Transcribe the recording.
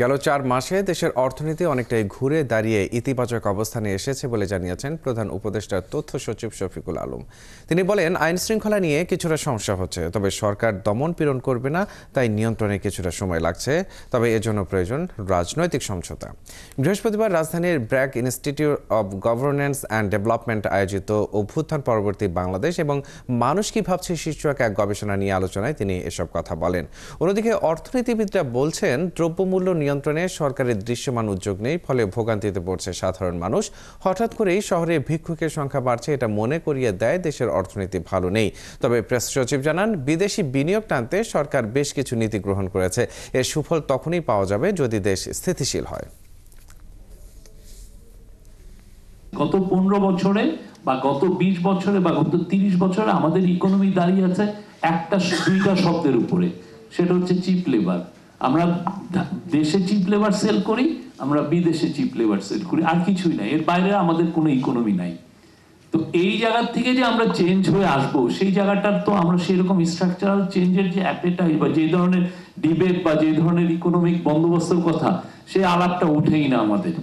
গেল ৪ মাসে দেশের অর্থনীতি অনেকটাই ঘুরে দাঁড়িয়ে ইতিবাচক অবস্থানে এসেছে বলে জানিয়েছেন প্রধান উপদেষ্টা তথ্য সচিব শফিকুল আলম। তিনি বলেন, আইন শৃঙ্খলা নিয়ে কিছুটা সমস্যা হচ্ছে, তবে সরকার দমন পীড়ন করবে না, তাই নিয়ন্ত্রণে কিছুটা সময় লাগছে, তবে এজন্য প্রয়োজন রাজনৈতিক সমঝোতা। বৃহস্পতিবার রাজধানীর BRAC institute of governance and development আয়োজিত অভ্যুত্থান পরবর্তী বাংলাদেশ এবং মানুষ কি ভাবছে শীর্ষক এক গবেষণা নিয়ে আলোচনায় তিনি এসব কথা বলেন। অন্যদিকে অর্থনীতিবিদরা বলছেন, দ্রব্যমূল্য নিয়ন্ত্রণে সরকারের দৃশ্যমান উদ্যোগ নেই, ফলে ভোগান্তিতে পড়ছে সাধারণ মানুষ। হঠাৎ করেই শহরে ভিক্ষুকের সংখ্যা বাড়ছে, এটা মনে করিয়ে দেয় দেশের অর্থনীতি ভালো নেই। তবে প্রেস সচিব জানান, বিদেশি বিনিয়োগ টানতে সরকার বেশ কিছু নীতি গ্রহণ করেছে। এর সুফল তখনই পাওয়া যাবে যদি দেশ স্থিতিশীল হয়। গত 15 বছরে বা গত 20 বছরে বা গত 30 বছরে আমাদের ইকোনমি দাঁড়িয়ে আছে একটা দুইটা শব্দের উপরে, সেটা হচ্ছে চিপ লেবার। আমরা দেশে চিপ লেবার সেল করি, আমরা বিদেশে চিপ লেবার সেল করি, আর কিছুই নাই। এর বাইরে আমাদের কোনো ইকোনমি নাই। তো এই জায়গা থেকে যে আমরা চেঞ্জ হয়ে আসবো, সেই জায়গাটার তো আমরা সেরকম স্ট্রাকচারাল চেঞ্জের যে অ্যাপেটাইট বা যে ধরনের ডিবেট বা যে ধরনের ইকোনমিক বন্দোবস্তের কথা, সেই আলাপটা উঠেই না আমাদের।